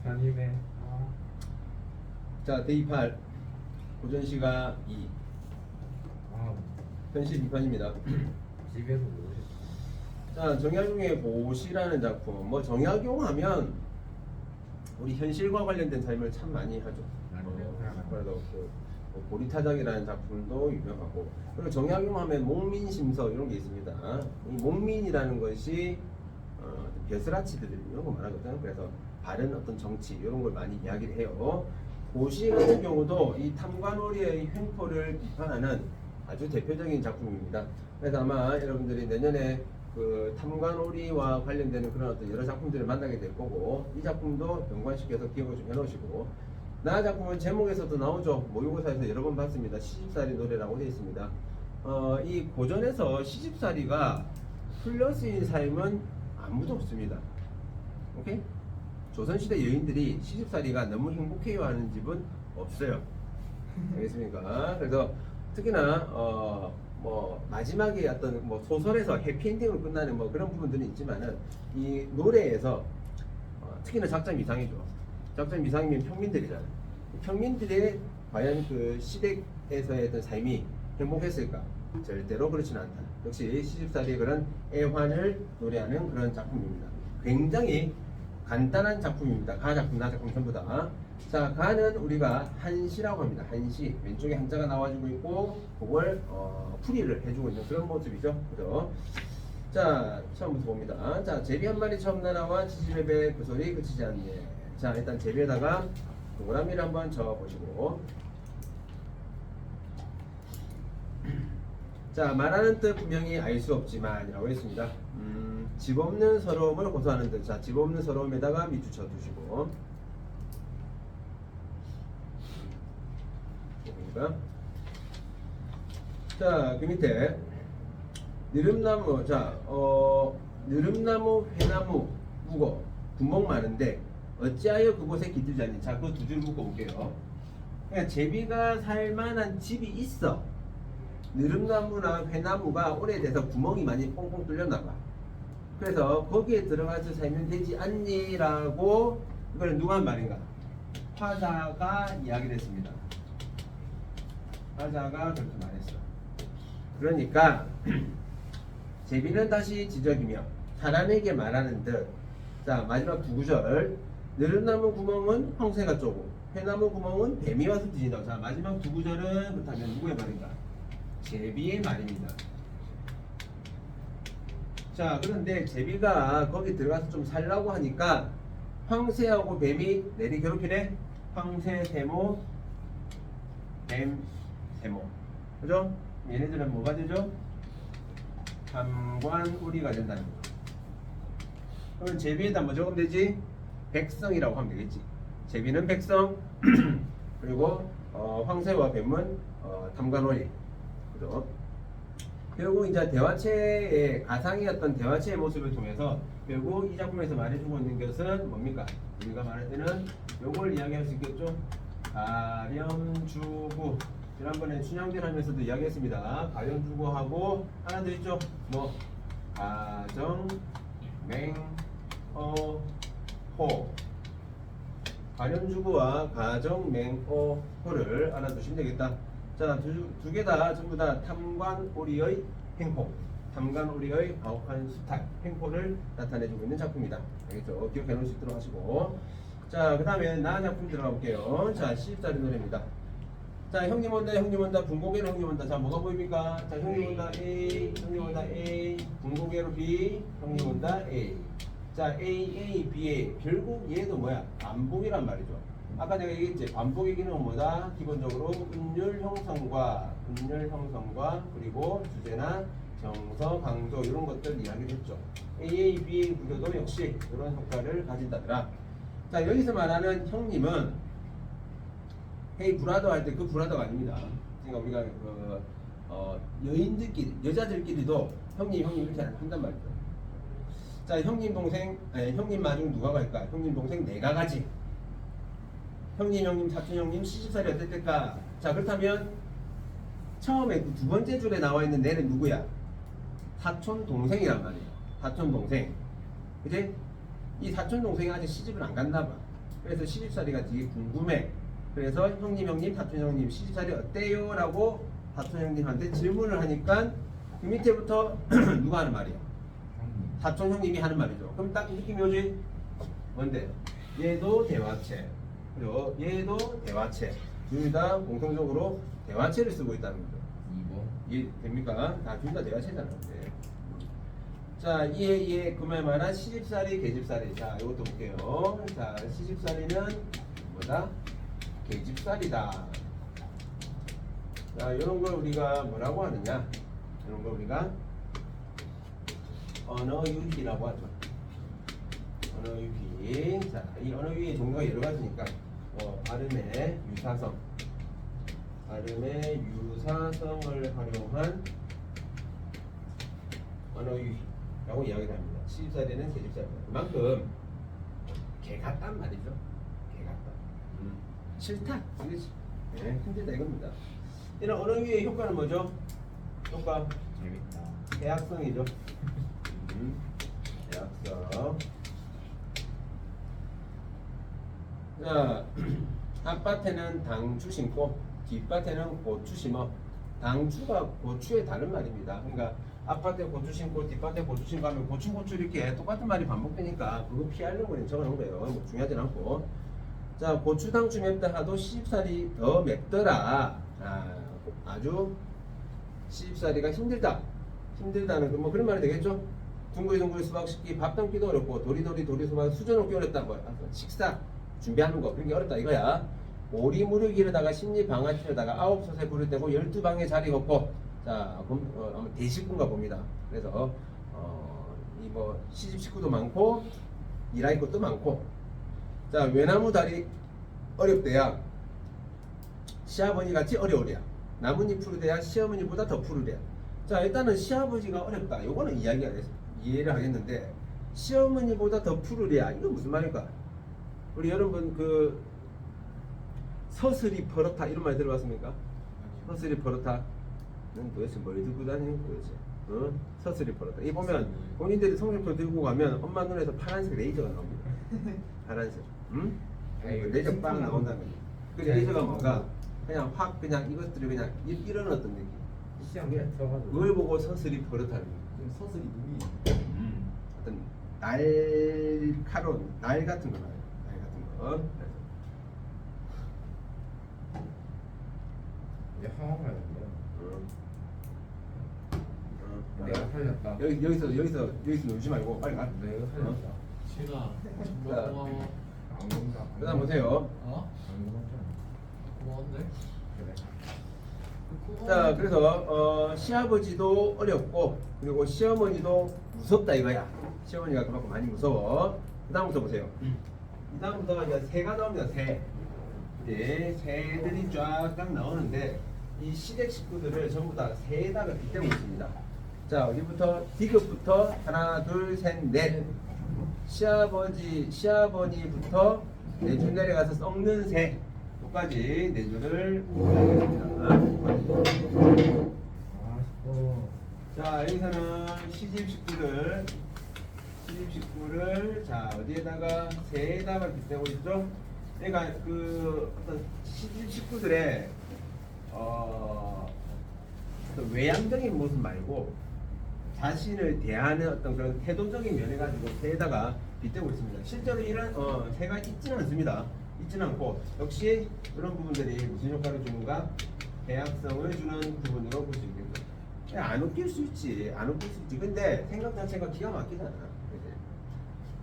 편이네. 자, 대입할 고전시가 2, 아, 현실 2편입니다. 집에서 모르겠어. 자, 정약용의 고시라는 작품. 뭐 정약용 하면 우리 현실과 관련된 삶을 참 많이 하죠. 그래도 뭐 보리타작이라는 작품도 유명하고, 그리고 정약용 하면 목민심서 이런 게 있습니다. 이 목민이라는 것이 벼슬아치들 이런 거 말하거든요. 그래서 바른 어떤 정치 이런 걸 많이 이야기를 해요. 고시 같은 경우도 이 탐관오리의 횡포를 비판하는 아주 대표적인 작품입니다. 그래서 아마 여러분들이 내년에 그 탐관오리와 관련되는 그런 어떤 여러 작품들을 만나게 될 거고, 이 작품도 연관시켜서 기억을 좀 해놓으시고, 나 작품은 제목에서도 나오죠. 모의고사에서 여러 번 봤습니다. 시집살이 노래라고 되어 있습니다. 이 고전에서 시집살이가 플러스인 삶은 아무도 없습니다. 오케이? 조선시대 여인들이 시집살이가 너무 행복해요 하는 집은 없어요. 알겠습니까? 그래서 특히나 뭐 마지막에 어떤 뭐 소설에서 해피엔딩으로 끝나는 뭐 그런 부분들은 있지만은, 이 노래에서 특히나 작자 미상이죠. 작자 미상이면 평민들이잖아요. 평민들의 과연 그 시댁에서의 어떤 삶이 행복했을까? 절대로 그렇지는 않다. 역시 시집살이의 그런 애환을 노래하는 그런 작품입니다. 굉장히 간단한 작품입니다. 가 작품, 나 작품 전부 다. 자, 가는 우리가 한시라고 합니다. 한시. 왼쪽에 한자가 나와주고 있고, 그걸 풀이를 해주고 있는 그런 모습이죠. 그죠? 자, 처음부터 봅니다. 자, 제비 한 마리 처음 날아와 지지배배 그 소리 그치지 않네. 자, 일단 제비에다가 동그라미를 한번 적어보시고, 자, 말하는 뜻 분명히 알 수 없지만 이라고 했습니다. 집 없는 서러움을 고소하는 뜻. 자, 집 없는 서러움에다가 밑줄 쳐두시고, 자, 그 밑에 느릅나무. 자, 느릅나무, 회나무, 묵어 구멍 많은데 어찌하여 그곳에 깃들지 않니? 자, 그 두 줄 묶어볼게요. 그러니까 제비가 살만한 집이 있어. 느릅나무나 회나무가 오래돼서 구멍이 많이 뽕뽕 뚫렸나봐. 그래서 거기에 들어가서 살면 되지 않니라고, 이거는 누가 한 말인가? 화자가 이야기를 했습니다. 화자가 그렇게 말했어. 그러니까 제비는 다시 지적이며 사람에게 말하는 듯. 자, 마지막 두 구절. 느릅나무 구멍은 황새가 쪼고 회나무 구멍은 뱀이 와서 뒤진다고. 자, 마지막 두 구절은 그렇다면 누구의 말인가? 제비의 말입니다. 자, 그런데 제비가 거기 들어가서 좀 살라고 하니까 황새하고 뱀이 내리 괴롭히네. 황새 세모, 뱀 세모. 그죠? 얘네들은 뭐가 되죠? 탐관오리가 된다는 거. 그럼 제비에다 뭐 적으면 되지? 백성이라고 하면 되겠지. 제비는 백성, 그리고 황새와 뱀은 탐관오리. 그죠? 결국 이제 대화체의 가상의 어떤 대화체의 모습을 통해서 결국 이 작품에서 말해주고 있는 것은 뭡니까? 우리가 말할 때는 요걸 이야기할 수 있겠죠? 가렴주구. 지난번에 춘향전 하면서도 이야기했습니다. 가렴주구하고 하나 더 있죠? 뭐 가정, 맹, 호. 가렴주구와 가정, 맹, 호를 알아두시면 되겠다. 자, 두 개 다 전부 다 탐관오리의 행포, 탐관오리의 가혹한 수탈, 행포를 나타내주고 있는 작품이다. 알겠죠? 기억해 놓을 수 있도록 하시고, 자, 그 다음에 나 작품 들어가 볼게요. 자, 시집살이 노래입니다. 자, 형님 온다, 형님 온다, 분고개로 형님 온다. 자, 뭐가 보입니까? 자, 형님 온다 A, 형님 온다 A, 분고개로 B, 형님 온다 A. 자, A, B에 결국 얘도 뭐야? 반복이란 말이죠. 아까 내가 얘기했지. 반복의 기능은 뭐다? 기본적으로 운율 형성과 그리고 주제나 정서, 강조 이런 것들 이야기를 했죠. A, B의 구조도 역시 이런 효과를 가진다더라. 자, 여기서 말하는 형님은 헤이 브라더 할 때 그 브라더가 아닙니다. 그러니까 우리가 여인들끼리, 여자들끼리도 형님 이렇게 한단 말이죠. 자, 형님 동생, 형님 마중 누가 갈까? 형님 동생 내가 가지. 형님, 사촌 형님 시집살이 어땠을까? 자, 그렇다면 처음에 그 두 번째 줄에 나와 있는 내는 누구야? 사촌 동생이란 말이에요. 사촌 동생. 그지? 이 사촌 동생이 아직 시집을 안 갔나 봐. 그래서 시집살이가 되게 궁금해. 그래서 형님 사촌 형님 시집살이 어때요? 라고 사촌 형님한테 질문을 하니까 그 밑에부터 누가 하는 말이야? 형님. 사촌 형님이 하는 말이죠. 그럼 딱 느낌이 오지? 뭔데? 얘도 대화체, 그리고 얘도 대화체. 둘 다 공통적으로 대화체를 쓰고 있다는 거죠. 2번. 이해 됩니까? 다 둘 다 대화체잖아. 근데. 자, 이에 그말 말한 시집살이, 계집살이. 자, 이것도 볼게요. 자, 시집살이는 뭐다? 계집살이다. 자, 이런 걸 우리가 뭐라고 하느냐? 이런 걸 우리가 언어유희라고 하죠. 언어유희. 자, 이 언어유희의 종류가 여러 가지니까 발음의 유사성, 발음의 유사성을 활용한 언어유희라고 이야기를 합니다. 시집살이는 계집살이다. 그만큼 개 같단 말이죠. 개 같다. 싫다. 이거지. 네, 힘들다 이겁니다. 이런 언어유희의 효과는 뭐죠? 효과 재밌다. 대학성이죠. 대학성. 자, 앞밭에는 당주 심고 뒷밭에는 고추 심어. 당주가 고추의 다른 말입니다. 그러니까 앞밭에 고추 심고 뒷밭에 고추 심고 하면 고추 이렇게 똑같은 말이 반복되니까 그거 피하려고 그냥 적어놓은 거예요. 뭐 중요하진 않고. 자, 고추 당주 맵다 하도 시집살이 더 맵더라. 아주 시집살이가 힘들다. 힘들다는 뭐 그런 말이 되겠죠. 둥글둥글 수박 씹기, 밥 담기도 어렵고 도리도리 수박 수저 놓기 어렵다. 뭐 식사 준비하는 거 그런 게 어렵다 이거야. 오리 무르기르다가 심리 방아치르다가 9솥에 불을 떼고 12방에 자리 걷고. 자, 아마 대식군가 봅니다. 그래서 이 뭐 시집 식구도 많고 일할 것도 많고. 자, 외나무 다리 어렵대야. 시아버지 같이 어려우랴. 나뭇잎 푸르대야 시어머니보다 더 푸르랴. 자, 일단은 시아버지가 어렵다. 요거는 이해를 하겠는데 시어머니보다 더 푸르랴. 이건 무슨 말일까? 우리 여러분 그 서슬이 버릇하 이런 말 들어봤습니까? 서슬이 버릇하. 는 도대체 뭘 들고 다니는 거지? 서슬이 버릇하. 이 보면 본인들이 성적표 들고 가면 엄마 눈에서 파란색 레이저가 나옵니다. 파란색. 응? 레이저 빵 나온다는 거지. 그 레이저가 뭔가 그냥 확 그냥 이것들이 그냥 이런 어떤 느낌. 시험에 써가지고. 그걸 보고 서슬이 버릇하는 거예요. 지금 서슬이 눈이 어떤 날카로운 날 같은 거 나요. 날 같은 거. 이제 상황 말인데. 어. 내가 살렸다. 여기서 놀지 말고 빨리 가. 내가 살렸다. 시가 정말 자. 고마워. 안 본다. 그다음 보세요. 어? 안 본다. 고마운데? 그래. 자, 그래서 시아버지도 어렵고 그리고 시어머니도 무섭다 이거야. 시어머니가 그만큼 많이 무서워. 그다음부터 보세요. 그다음부터 이제 새가 나옵니다. 새. 이제 새들이 쫙 나오는데 이 시댁 식구들을 전부 다 새에다가 빗대고 있습니다. 자, 어디부터 디귿부터 하나, 둘, 셋, 넷. 시아버니부터 내줄 내려가서 썩는 새. 까지 네 줄을 하겠습니다. 자, 여기서는 시집 식구를 자 어디에다가 새에다가 빗대고 있죠. 그러니까 그 어떤 시집 식구들의 어떤 외향적인 모습 말고 자신을 대하는 어떤 그런 태도적인 면에 가지고 새에다가 빗대고 있습니다. 실제로 이런 새가 있지는 않습니다. 있지는 않고 역시 이런 부분들이 무슨 효과를 주는가? 대학성을 주는 부분으로 볼 수 있겠죠. 안 웃길 수 있지. 안 웃길 수 있지. 근데 생각 자체가 기가 막히잖아. 그치?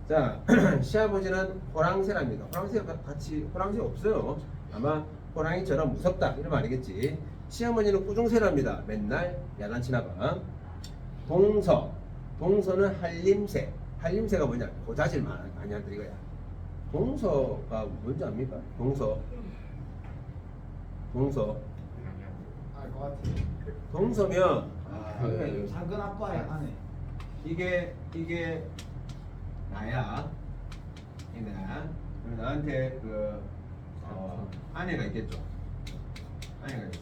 자, 시아버지는 호랑새랍니다. 호랑새가 같이 호랑새 없어요. 아마 호랑이처럼 무섭다 이런 말이겠지. 시어머니는 꾸중새랍니다. 맨날 야단치나 봐. 동서는 한림새. 한림새가 뭐냐? 고자질 많이 한다 이거야. 동서가 뭔지 압니까? 동서. 알 것 같아. 동서면 작은 아빠의 아내. 이게 나야. 이게 나야. 그리고 나한테 아내가 있겠죠. 아내가 있어.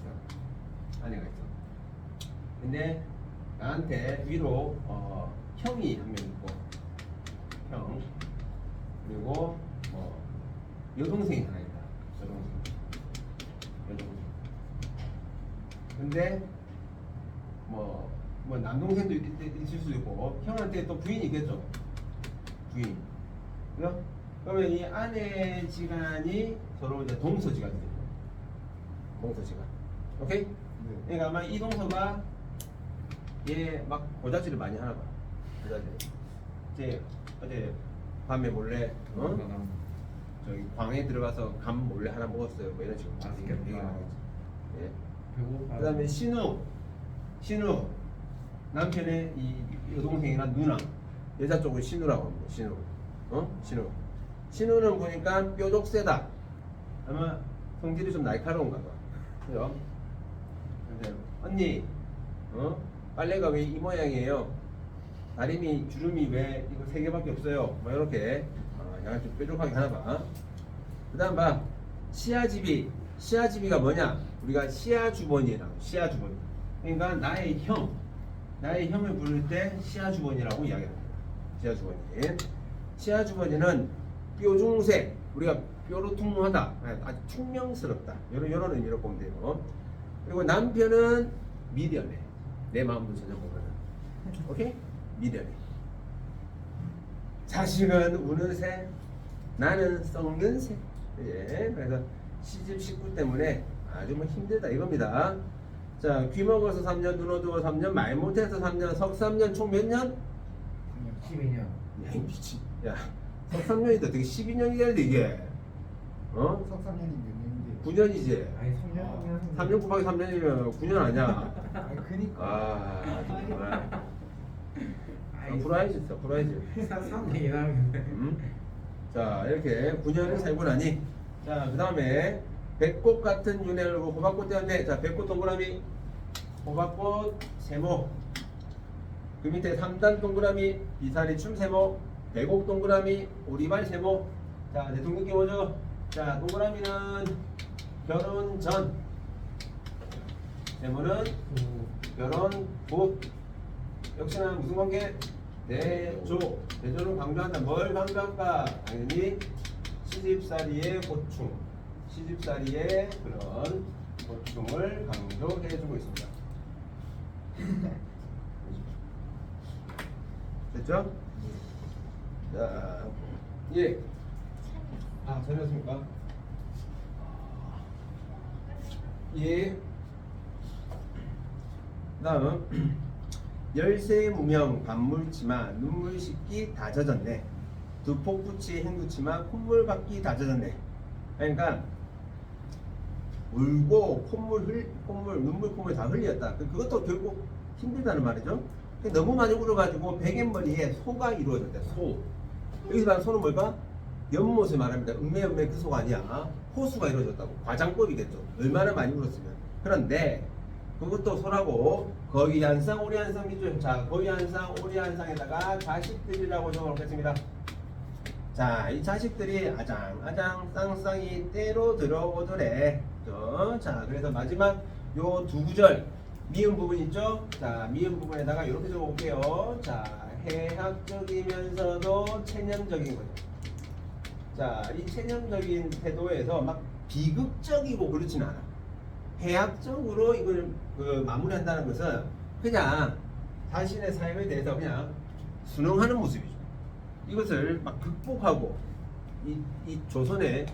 근데 나한테 위로 형이 한 명 있고 형. 그리고 여동생이 하나 있다. 여동생. 근데 뭐 남동생도 있을 수도 있고 형한테 또 부인이 있겠죠. 부인. 그죠? 그러면 이 아내지간이 서로 이제 동서지간이 돼요. 동서지간. 오케이? 그러니까 아마 이 동서가 얘 막 고자질을 많이 하나 봐. 고자질. 이제 어제 밤에 몰래 저기 광에 들어가서 감 몰래 하나 먹었어요. 뭐 이런 식으로 맛있겠다. 얘기를 하겠지. 예. 배고파. 그다음에 신우 남편의 이 여동생이나 누나 여자 쪽은 신우라고 합니다. 신우는 보니까 뾰족 세다. 아마 성질이 좀 날카로운가 봐. 그죠? 근데 언니 빨래가 왜 이 모양이에요? 다리미 주름이 왜 이거 3개밖에 없어요? 뭐 이렇게 약간 좀 뾰족하게 하나 봐. 그다음 봐 시아집이가 뭐냐? 우리가 시아주번이라고 시아주번. 그러니까 나의 형을 부를 때 시아주번이라고 이야기합니다. 시아주번이는 뾰중새, 우리가 뾰루퉁하다, 아주 충명스럽다. 이런 의미로 보면 돼요. 그리고 남편은 미련해. 내 마음도 전혀 모르는. 오케이? 미련해. 자식은 우는 새, 나는 썩는 새. 예, 그래서 시집 식구 때문에 아주 뭐 힘들다 이겁니다. 자, 귀 먹어서 3년, 눈 어두워 3년, 말 못해서 3년, 석 3년, 총 몇 년? 12년. 야, 이 미친. 야, 석 3년이다. 되게 12년이 되는데 이게. 석삼년이 몇 년인데? 9년이지. 아니 3년. 3년 곱하기 3년이면 9년 아니야. 아니 그니까. 아, 정말. 서프라이즈 있어, 서프라이즈. 3년이 나오겠네. 자, 이렇게 9년을 살고 나니, 자, 그 다음에 백꽃 같은 윤회를 보고 호박꽃 때문에, 자, 백꽃 동그라미, 호박꽃 세모. 그 밑에 3단 동그라미, 비사리 춤 세모, 백옥 동그라미, 오리발 세모. 자, 대충 느낌 오죠? 자, 동그라미는 결혼 전, 세모는 결혼 후. 역시나 무슨 관계? 대조. 대조는 강조한다. 뭘 강조할까? 당연히 시집살이의 고충. 시집살이의 그런 고충을 강조해주고 있습니다. 됐죠? 자, 예. 아, 잘했습니까? 예. 다음 열쇠 무명 반물치마 눈물 씻기 다 젖었네. 두폭붙이 행두치마 콧물 받기 다 젖었네. 그러니까 울고 콧물 눈물 콧물 다 흘렸다. 그것도 결국 힘들다는 말이죠. 너무 많이 울어가지고 베갯머리에 소가 이루어졌다. 소. 여기서 말하는 소는 뭘까? 연못을 말합니다. 음메 그 소가 아니야. 호수가 이루어졌다고. 과장법이겠죠. 얼마나 많이 울었으면. 그런데 그것도 소라고 거위 한상 오리 한상 기준. 자, 거위 한상 오리 한상에다가 자식들이라고 적어놓겠습니다. 자, 이 자식들이 아장 쌍쌍이 때로 들어오더래. 자, 그래서 마지막 요 두 구절 미음 부분 있죠? 자, 미음 부분에다가 이렇게 적어볼게요. 자, 해학적이면서도 체념적인 거죠. 자, 이 체념적인 태도에서 막 비극적이고 그렇진 않아. 해학적으로 이걸 마무리한다는 것은 그냥 자신의 삶에 대해서 그냥 순응하는 모습이죠. 이것을 막 극복하고 이 조선의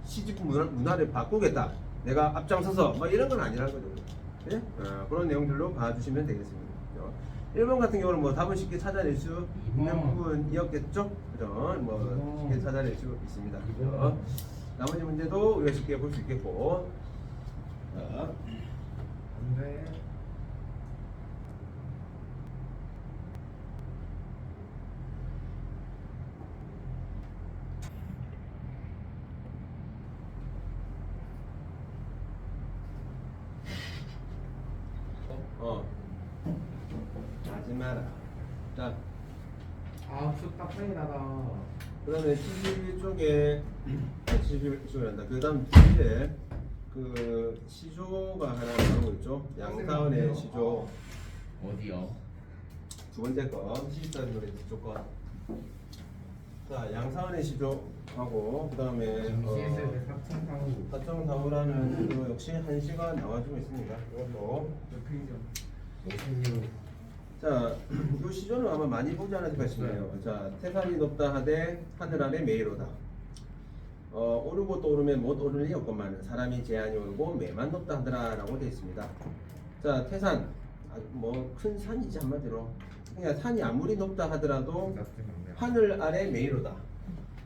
시집 문화를 바꾸겠다. 내가 앞장서서 뭐 이런 건 아니라는 거죠. 네? 그런 내용들로 봐주시면 되겠습니다. 1번 같은 경우는 뭐 답은 쉽게 찾아낼 수 있는 부분이었겠죠? 그죠? 뭐 쉽게 찾아낼 수 있습니다. 그죠? 나머지 문제도 우리가 쉽게 볼 수 있겠고. 자. 안돼. 하지 마라. 자, 수 딱딱이 나다. 그 다음에 71쪽에 71쪽이란다. 그 다음 뒤에 그 시조가 하나 나오고 있죠. 양사원의 시조. 어디요? 두 번째 거 74조 거. 자, 양사원의 시조하고 그다음에 CS의 사칭사후. 사청사후라는 그 역시 1시가 나와주고 있습니다. 이것도 몇 페이지요? 56. 자, 이 시조는 아마 많이 보지 않았을까 싶네요. 자, 태산이 높다 하되 하늘 아래 매이로다. 오르고 또 오르면 못 오를 리 없건만은 사람이 제한이 오르고 매만 높다 하더라라고 되어 있습니다. 자, 태산 뭐 큰 산이지 한마디로. 그러니까 산이 아무리 높다 하더라도 하늘 아래 매이로다.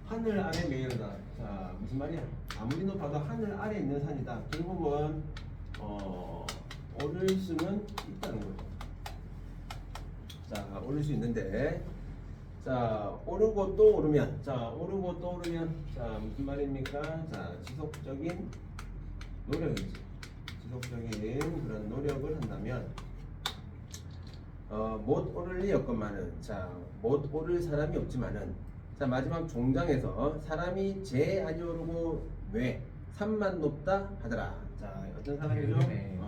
하늘 아래 매이로다. 자, 무슨 말이야? 아무리 높아도 하늘 아래 있는 산이다. 결국은 오를 수는 있다는 거죠. 자, 오를 수 있는데, 자, 오르고 또 오르면, 자, 오르고 또 오르면, 자, 무슨 말입니까? 자, 지속적인 노력이지. 지속적인 그런 노력을 한다면, 못 오를 리 없건만은, 자, 못 오를 사람이 없지만은, 자, 마지막 종장에서 사람이 제 아니 오르고 왜 산만 높다 하더라. 자, 어떤 사람이죠? 네.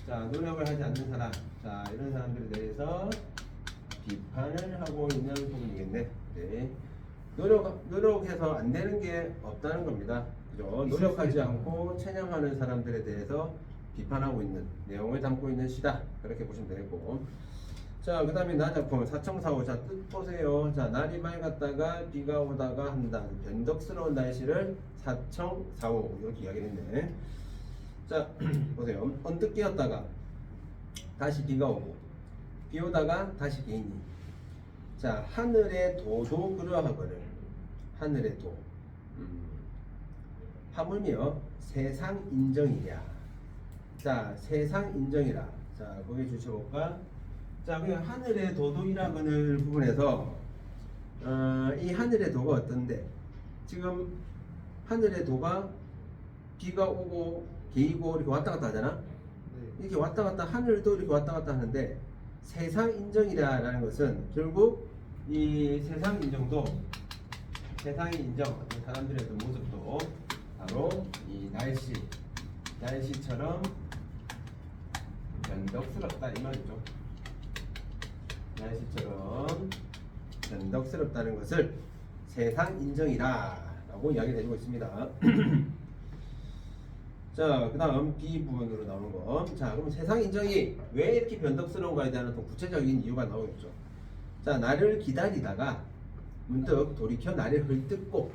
자, 노력을 하지 않는 사람, 자, 이런 사람들에 대해서 비판을 하고 있는 부분이겠네. 네. 노력해서 안 되는 게 없다는 겁니다. 그죠? 노력하지 않고 체념하는 사람들에 대해서 비판하고 있는 내용을 담고 있는 시다. 그렇게 보시면 되고. 자, 그 다음에 나 작품 사청사후. 자, 뜻 보세요. 자, 날이 맑았다가 비가 오다가 한다. 변덕스러운 날씨를 사청사후 이렇게 이야기를 했네. 자, 보세요. 언뜻 깨었다가 다시 비가 오고 비 오다가 다시 개인이. 자, 하늘의 도도 그러하거늘. 하늘의 도. 하물며 세상 인정이랴. 자, 세상 인정이라. 자, 거기 주셔볼까? 자, 그 하늘의 도도이라거늘 부분에서 이 하늘의 도가 어떤데? 지금 하늘의 도가 비가 오고 개이고 이렇게 왔다 갔다 하잖아. 네. 이렇게 왔다 갔다 하늘도 이렇게 왔다 갔다 하는데 세상 인정이라는 것은 결국 이 세상 인정도 세상의 인정 사람들의 어떤 모습도 바로 이 날씨처럼 변덕스럽다 이 말이죠. 날씨처럼 변덕스럽다는 것을 세상 인정이라라고 이야기를 해주고 있습니다. 자, 그 다음 B 부분으로 나오는 거. 자, 그럼 세상 인정이 왜 이렇게 변덕스러운가에 대한 어떤 구체적인 이유가 나오겠죠. 자, 나를 기다리다가 문득 돌이켜 나를 헐뜯고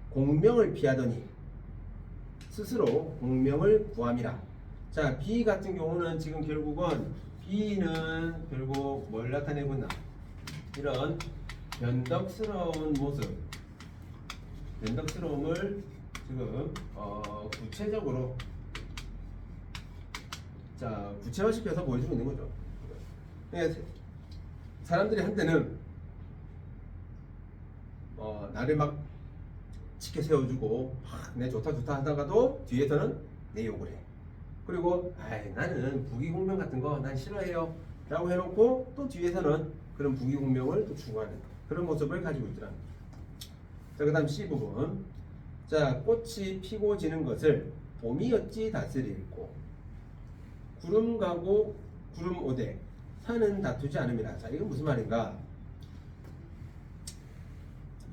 공명을 피하더니 스스로 공명을 구함이라. 자, B 같은 경우는 지금 결국은 B는 결국 뭘 나타내고 있나? 이런 변덕스러운 모습, 변덕스러움을 지금 구체적으로 자 구체화시켜서 보여주고 있는 거죠. 그러니까 사람들이 한때는 나를 막 지켜 세워주고 내 좋다 하다가도 뒤에서는 내 욕을 해. 그리고 나는 부귀공명 같은 거 난 싫어해요 라고 해놓고 또 뒤에서는 그런 부귀공명을 또 추구하는 그런 모습을 가지고 있더라. 자, 그 다음 C 부분. 자, 꽃이 피고 지는 것을 봄이 어찌 다스릴꼬 구름 가고 구름 오되 산은 다투지 않음이라. 자, 이건 무슨 말인가?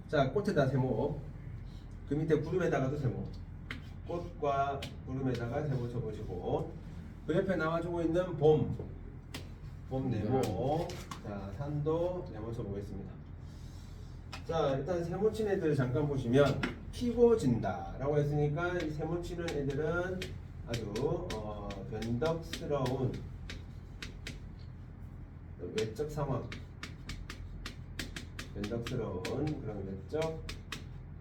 자, 꽃에다 세모, 그 밑에 구름에다가도 세모, 꽃과 구름에다가 세모 쳐보시고 그 옆에 나와주고 있는 봄 네모. 자, 산도 네모 쳐보겠습니다. 자, 일단 세모 친 애들 잠깐 보시면 피고 진다 라고 했으니까 이 세모 치는 애들은 아주 변덕스러운 외적 상황, 변덕스러운 그런 외적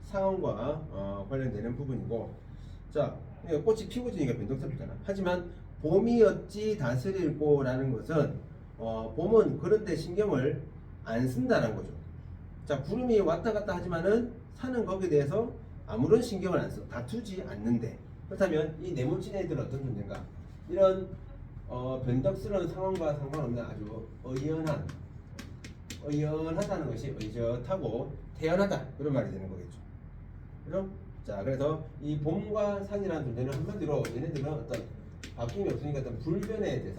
상황과 관련되는 부분이고. 자, 꽃이 피고 지니까 변덕스럽잖아. 하지만 봄이 어찌 다스릴꼬 라는 것은 봄은 그런데 신경을 안 쓴다는 거죠. 자, 구름이 왔다 갔다 하지만은 산은 거기에 대해서 아무런 신경을 안 써. 다투지 않는데. 그렇다면 이 네모친 애들은 어떤 존재인가? 이런 변덕스러운 상황과 상관없는 아주 의연하다는 것이 의젓하고 태연하다 그런 말이 되는 거겠죠. 그죠? 자, 그래서 이 봄과 산이라는 존재는 한마디로 얘네들은 어떤 바뀜이 없으니까 어떤 불변의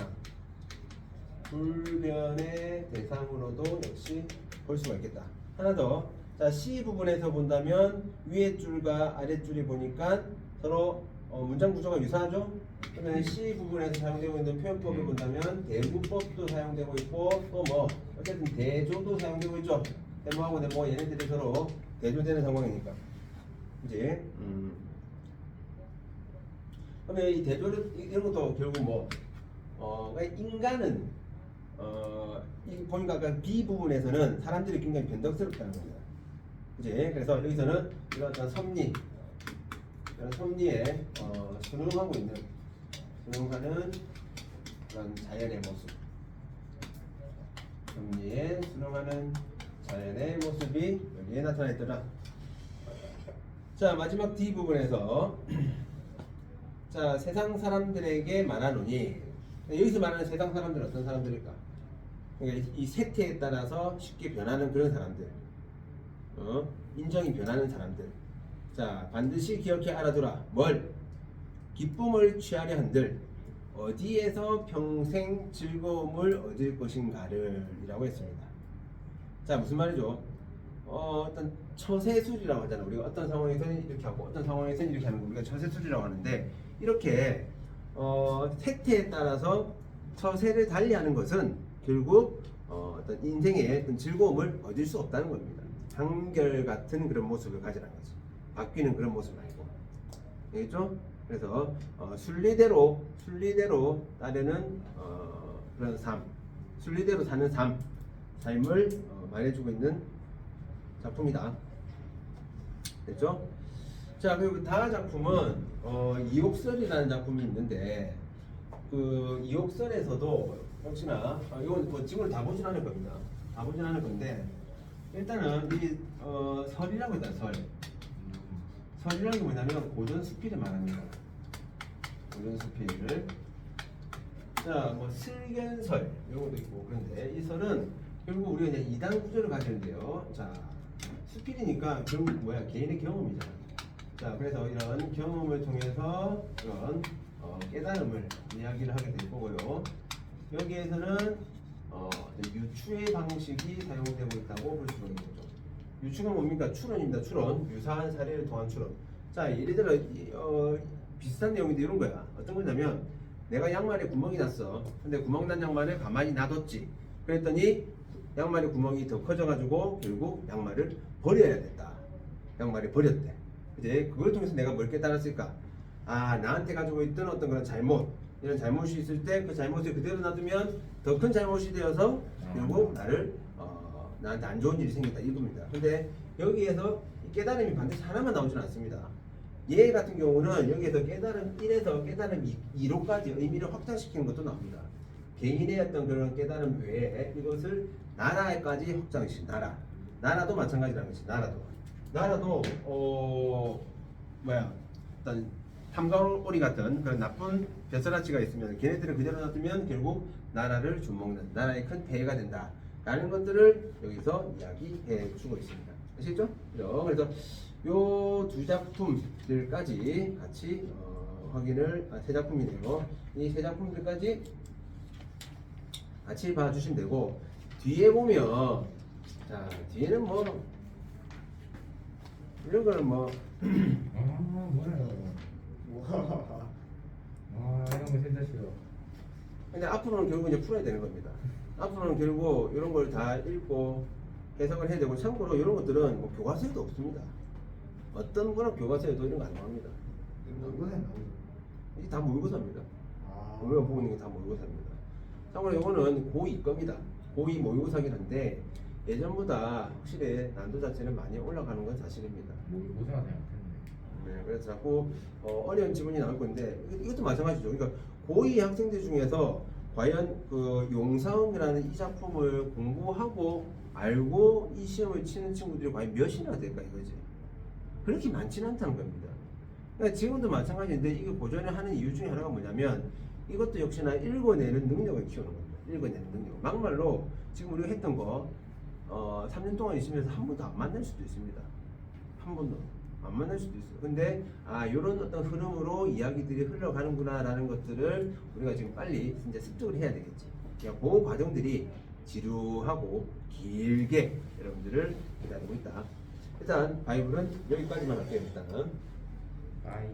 대상으로도 역시 볼 수가 있겠다. 하나 더, 자, C 부분에서 본다면 위에 줄과 아래 줄이 보니까 서로 문장 구조가 유사하죠? 그러면 C 부분에서 사용되고 있는 표현법을 본다면 대구법도 사용되고 있고 또 뭐 어쨌든 대조도 사용되고 있죠. 대모하고 대모 얘네들이 서로 대조되는 상황이니까. 그지? 그러면 이 대조를 이런 것도 결국 뭐 그러니까 인간은 이 보니까 아까 B 부분에서는 사람들이 굉장히 변덕스럽다는 겁니다. 그지? 그래서 여기서는 이런 어떤 섭리, 이런 섭리에 순응하고 있는, 순응하는 그런 자연의 모습, 섭리에 순응하는 자연의 모습이 여기에 나타나 있더라. 자, 마지막 D 부분에서 자, 세상 사람들에게 말하노니, 여기서 말하는 세상 사람들은 어떤 사람들일까? 그러니까 이 세태에 따라서 쉽게 변하는 그런 사람들, 인정이 변하는 사람들. 자, 반드시 기억해 알아두라. 뭘? 기쁨을 취하려 한들 어디에서 평생 즐거움을 얻을 것인가를 이라고 했습니다. 자, 무슨 말이죠? 어떤 처세술이라고 하잖아. 우리가 어떤 상황에서는 이렇게 하고 어떤 상황에서는 이렇게 하는 거 우리가 처세술이라고 하는데, 이렇게 세태에 따라서 처세를 달리하는 것은 결국 어떤 인생의 어떤 즐거움을 얻을 수 없다는 겁니다. 한결같은 그런 모습을 가지라는 거지. 바뀌는 그런 모습 말고. 알겠죠? 그래서 순리대로 따르는 그런 삶, 순리대로 사는 삶을 말해주고 있는 작품이다. 됐죠? 자, 그리고 다음 작품은 이옥설이라는 작품이 있는데, 그 이옥설에서도 역시나 이건 뭐 지금은 다 보진 않을 겁니다. 다 보진 않을 건데, 일단은 이 설이라고 있다. 설이라는 게 뭐냐면 고전 수필을 말합니다. 고전 수필을. 자, 뭐 슬견설 이런 것도 있고. 그런데 이 설은 결국 우리가 이제 이단 구조를 가지는데요. 자, 수필이니까 결국 뭐야? 개인의 경험이잖아. 자, 그래서 이런 경험을 통해서 이런 깨달음을 이야기를 하게 될 거고요. 여기에서는 유추의 방식이 사용되고 있다고 볼 수가 있는 거죠. 유추가 뭡니까? 추론입니다. 추론. 유사한 사례를 통한 추론. 자, 예를 들어 비슷한 내용인데 이런 거야. 어떤 거냐면 내가 양말에 구멍이 났어. 근데 구멍 난 양말을 가만히 놔뒀지. 그랬더니 양말에 구멍이 더 커져가지고 결국 양말을 버려야 됐다. 양말을 버렸대. 이제 그걸 통해서 내가 뭘 깨달았을까? 아, 나한테 가지고 있던 어떤 그런 잘못, 이런 잘못이 있을 때 그 잘못을 그대로 놔두면 더 큰 잘못이 되어서 결국 나한테 안 좋은 일이 생겼다 이겁니다. 근데 여기에서 깨달음이 반드시 하나만 나오지는 않습니다. 얘 같은 경우는 여기에서 깨달음 1에서 깨달음 2로까지 의미를 확장시키는 것도 나옵니다. 개인의 어떤 그런 깨달음 외에 이것을 나라에까지 확장시키는 나라도 마찬가지라는 것이 나라도 어떤 탐관오리 같은 그런 나쁜 벼슬아치가 있으면 걔네들을 그대로 놔두면 결국 나라를 줍먹는, 나라에 큰 폐해가 된다 라는 것들을 여기서 이야기해 주고 있습니다. 아시겠죠? 그래서 요 두 작품들까지 같이 확인을, 세 작품이네요. 이 세 작품들까지 같이 봐주시면 되고, 뒤에 보면, 자, 뒤에는 뭐 이런 거는 뭐 뭐예요? 이런 거 진짜 싫어. 근데 앞으로는 결국 이제 풀어야 되는 겁니다. 앞으로는 결국 이런 걸 다 읽고 해석을 해야 되고, 참고로 이런 것들은 뭐 교과서에도 없습니다. 어떤 거나 교과서에도 이런 거 안 나옵니다. 모의고사에 나오죠. 이게 다 모의고사입니다. 아. 우리가 보고 있는 게 다 모의고사입니다. 참고로 이거는 고2 겁니다. 고2 모의고사긴 한데 예전보다 확실히 난도 자체는 많이 올라가는 건 사실입니다. 모의고사가 생각했는데. 네, 그래서 자꾸 어려운 지문이 나올 건데 이것도 마찬가지죠. 그러니까 고2 학생들 중에서 과연 그 용사음이라는 이 작품을 공부하고 알고 이 시험을 치는 친구들이 과연 몇이나 될까 이거지. 그렇게 많지는 않다는 겁니다. 그러니까 지금도 마찬가지인데 이게 고전을 하는 이유 중에 하나가 뭐냐면 이것도 역시나 읽어내는 능력을 키우는 겁니다. 읽어내는 능력. 막말로 지금 우리가 했던 거 3년 동안 있으면서 한 번도 안 만날 수도 있습니다. 한 번도 안 만날 수도 있어요. 근데 이런 어떤 흐름으로 이야기들이 흘러가는구나 라는 것들을 우리가 지금 빨리 진짜 습득을 해야 되겠지. 그러니까 그 과정들이 지루하고 길게 여러분들을 기다리고 있다. 일단 바이블은 여기까지만 할게요. 일단은. 바이.